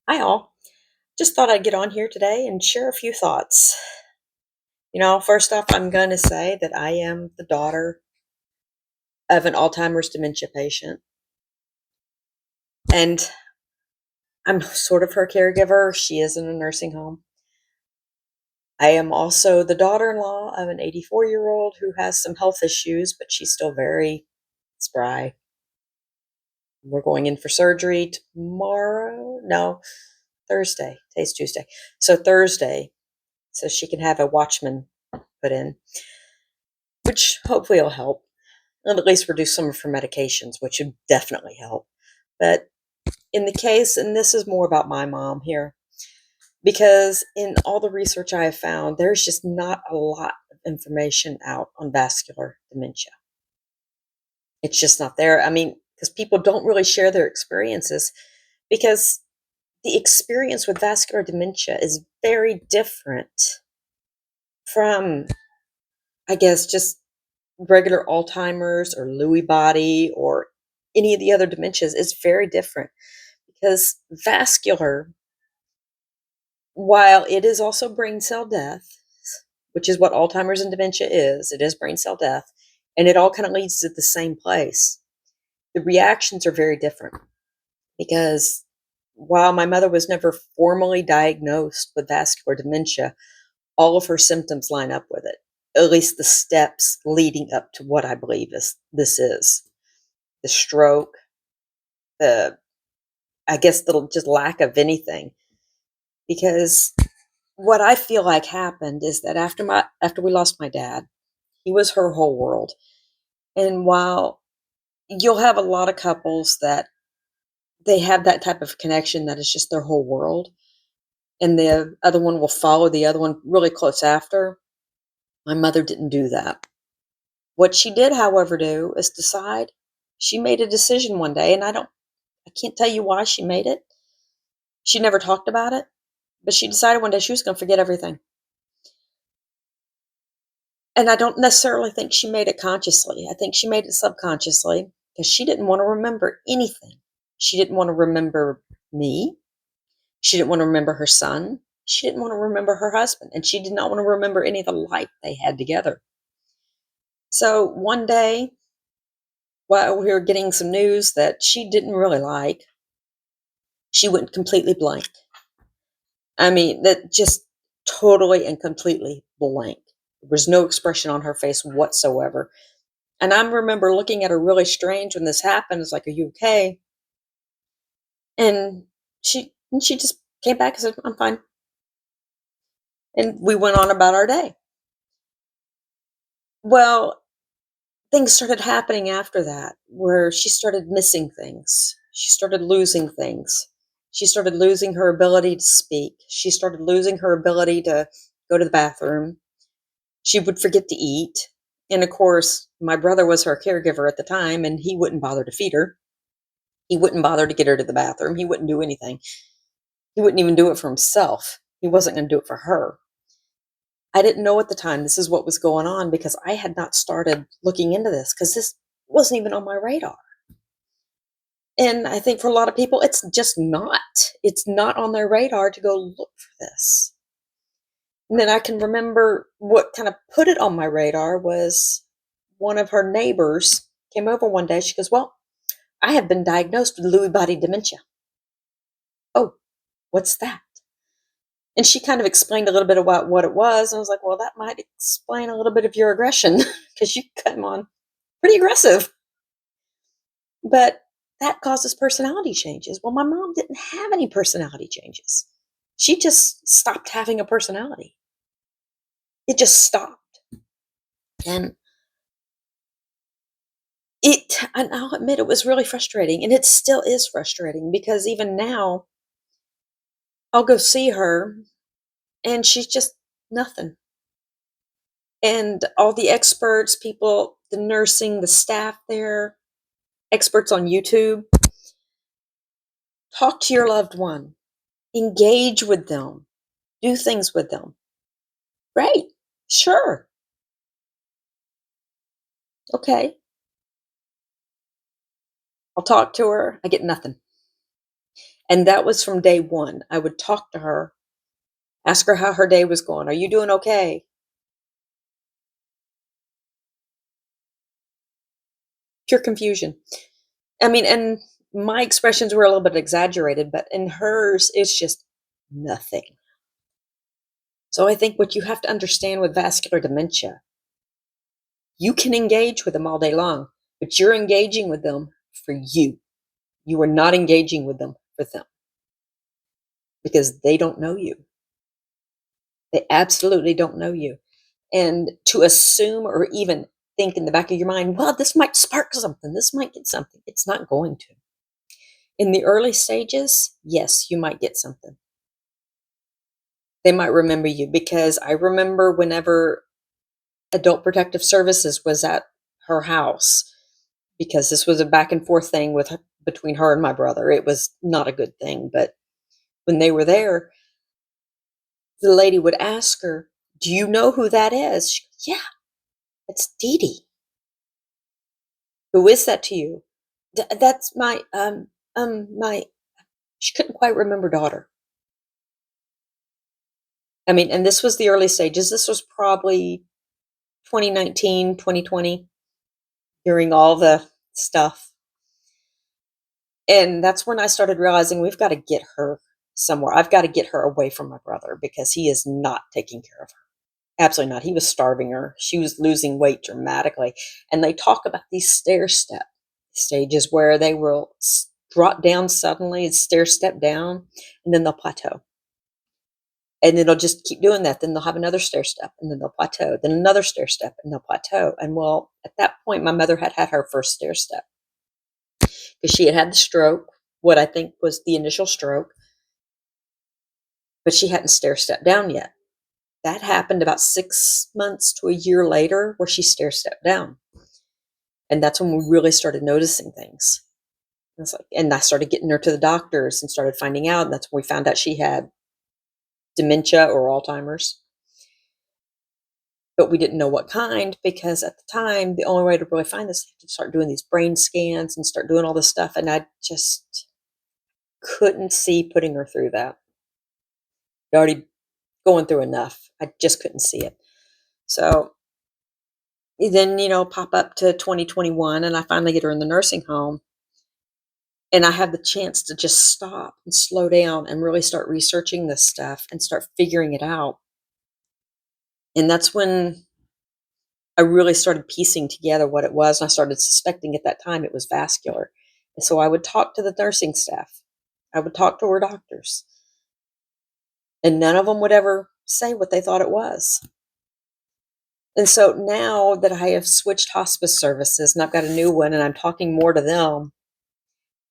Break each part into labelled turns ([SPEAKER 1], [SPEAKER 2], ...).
[SPEAKER 1] Hi, all. Just thought I'd get on here today and share a few thoughts. First off, I'm going to say that I am the daughter of an Alzheimer's dementia patient, and I'm sort of her caregiver. She is in a nursing home. I am also the daughter in law of an 84-year-old who has some health issues, but she's still very spry. We're going in for surgery tomorrow. No, Thursday. Today's Tuesday. So, Thursday, so she can have a watchman put in, which hopefully will help. And at least reduce some of her medications, which would definitely help. But in the case, and this is more about my mom here, because in all the research I have found, there's just not a lot of information out on vascular dementia. It's just not there. I mean, because people don't really share their experiences, because the experience with vascular dementia is very different from, I guess, just regular Alzheimer's or Lewy body or any of the other dementias. Is very different because vascular, while it is also brain cell death, which is what Alzheimer's and dementia is, it is brain cell death, and it all kind of leads to the same place. The reactions are very different because while my mother was never formally diagnosed with vascular dementia, all of her symptoms line up with it. At least the steps leading up to what I believe this is the stroke, the I guess the just lack of anything. Because what I feel like happened is that after we lost my dad, he was her whole world. And while you'll have a lot of couples that they have that type of connection that is just their whole world, and the other one will follow the other one really close after, my mother didn't do that. What she did, however, do is decide. She made a decision one day, and I can't tell you why she made it. She never talked about it, but she decided one day she was going to forget everything. And I don't necessarily think she made it consciously. I think she made it subconsciously because she didn't want to remember anything. She didn't want to remember me. She didn't want to remember her son. She didn't want to remember her husband. And she did not want to remember any of the life they had together. So one day, while we were getting some news that she didn't really like, she went completely blank. I mean, that just totally and completely blank. There was no expression on her face whatsoever. And I remember looking at her really strange when this happened. It's like, "Are you okay?" And she just came back and said, "I'm fine." And we went on about our day. Well, things started happening after that where she started missing things. She started losing things. She started losing her ability to speak. She started losing her ability to go to the bathroom. She would forget to eat. And of course, my brother was her caregiver at the time, and he wouldn't bother to feed her. He wouldn't bother to get her to the bathroom. He wouldn't do anything. He wouldn't even do it for himself. He wasn't going to do it for her. I didn't know at the time this is what was going on because I had not started looking into this because this wasn't even on my radar. And I think for a lot of people, it's just not. It's not on their radar to go look for this. And then I can remember what kind of put it on my radar was one of her neighbors came over one day. She goes, "Well, I have been diagnosed with Lewy body dementia." "Oh, what's that?" And she kind of explained a little bit about what it was. And I was like, "Well, that might explain a little bit of your aggression because you come on pretty aggressive." But that causes personality changes. Well, my mom didn't have any personality changes. She just stopped having a personality. It just stopped. And and I'll admit it was really frustrating. And it still is frustrating because even now, I'll go see her and she's just nothing. And all the experts, people, the nursing, the staff there, experts on YouTube, talk to your loved one, engage with them, do things with them. Right. Sure. Okay. I'll talk to her. I get nothing. And that was from day one. I would talk to her, ask her how her day was going. Are you doing okay? Pure confusion. I mean, and my expressions were a little bit exaggerated, but in hers, it's just nothing. So I think what you have to understand with vascular dementia, you can engage with them all day long, but you're engaging with them for you. You are not engaging with them for them because they don't know you. They absolutely don't know you. And to assume or even think in the back of your mind, well, this might spark something, this might get something. It's not going to. In the early stages, yes, you might get something. They might remember you because I remember whenever Adult Protective Services was at her house, because this was a back and forth thing between her and my brother. It was not a good thing, but when they were there, the lady would ask her, "Do you know who that is?" She goes, "Yeah, it's Dee Dee." "Who is that to you?" That's my," she couldn't quite remember daughter. I mean, and this was the early stages. This was probably 2019, 2020, during all the stuff. And that's when I started realizing we've got to get her somewhere. I've got to get her away from my brother because he is not taking care of her. Absolutely not. He was starving her. She was losing weight dramatically. And they talk about these stair step stages where they will drop down suddenly and stair step down, and then they'll plateau. And it'll just keep doing that. Then they'll have another stair step, and then they'll plateau. Then another stair step, and they'll plateau. And well, at that point, my mother had had her first stair step because she had had the stroke, what I think was the initial stroke, but she hadn't stair stepped down yet. That happened about 6 months to a year later, where she stair stepped down. And that's when we really started noticing things. And I started getting her to the doctors and started finding out. And that's when we found out she had dementia or Alzheimer's. But we didn't know what kind because at the time, the only way to really find this is to start doing these brain scans and start doing all this stuff. And I just couldn't see putting her through that. Already going through enough. I just couldn't see it. So then, pop up to 2021, and I finally get her in the nursing home. And I have the chance to just stop and slow down and really start researching this stuff and start figuring it out. And that's when I really started piecing together what it was. And I started suspecting at that time it was vascular. And so I would talk to the nursing staff. I would talk to her doctors. And none of them would ever say what they thought it was. And so now that I have switched hospice services and I've got a new one and I'm talking more to them,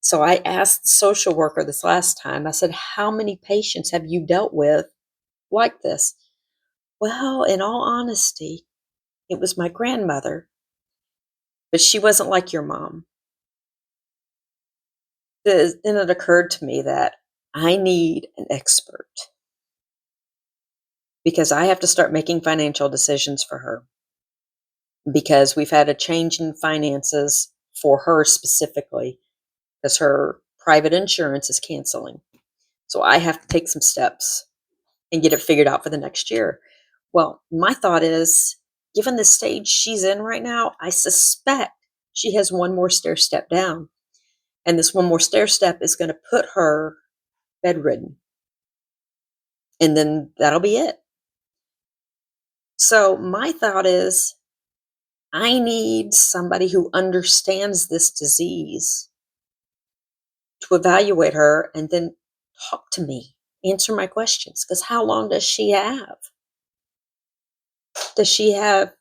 [SPEAKER 1] so I asked the social worker this last time, I said, "How many patients have you dealt with like this?" "Well, in all honesty, it was my grandmother, but she wasn't like your mom." Then it occurred to me that I need an expert because I have to start making financial decisions for her because we've had a change in finances for her specifically because her private insurance is canceling. So I have to take some steps and get it figured out for the next year. Well, my thought is, given the stage she's in right now, I suspect she has one more stair step down. And this one more stair step is going to put her bedridden. And then that'll be it. So my thought is, I need somebody who understands this disease to evaluate her and then talk to me, answer my questions. Because how long does she have? Does she have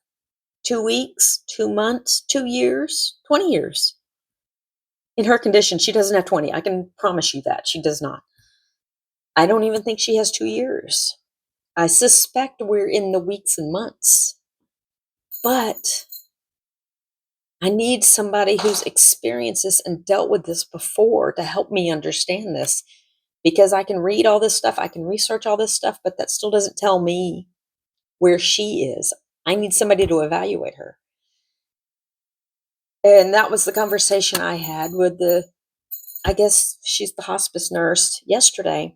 [SPEAKER 1] 2 weeks, 2 months, 2 years, 20 years? In her condition, she doesn't have 20. I can promise you that. She does not. I don't even think she has 2 years. I suspect we're in the weeks and months. But I need somebody who's experienced this and dealt with this before to help me understand this because I can read all this stuff, I can research all this stuff, but that still doesn't tell me where she is. I need somebody to evaluate her. And that was the conversation I had with the I guess she's the hospice nurse yesterday,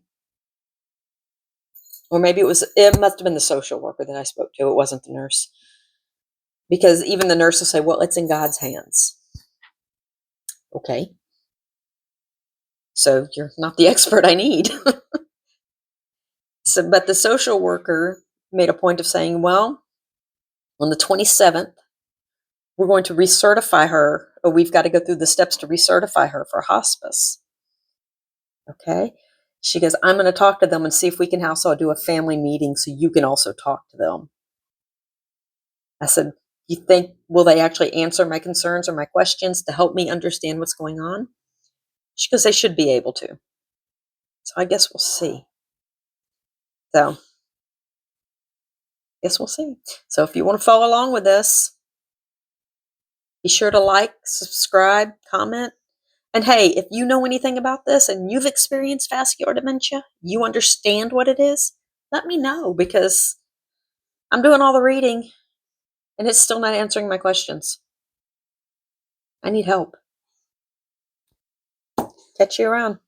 [SPEAKER 1] or maybe it must have been the social worker that I spoke to. It wasn't the nurse. Because even the nurse will say, well, it's in God's hands. Okay. So you're not the expert I need. But the social worker made a point of saying, well, on the 27th, we're going to recertify her, or we've got to go through the steps to recertify her for hospice. Okay. She goes, I'm going to talk to them and see if we can also do a family meeting so you can also talk to them. I said, you think, will they actually answer my concerns or my questions to help me understand what's going on? She goes, they should be able to. So I guess we'll see. So, guess we'll see. So if you want to follow along with this, be sure to like, subscribe, comment. And hey, if you know anything about this and you've experienced vascular dementia, you understand what it is, let me know, because I'm doing all the reading and it's still not answering my questions. I need help. Catch you around.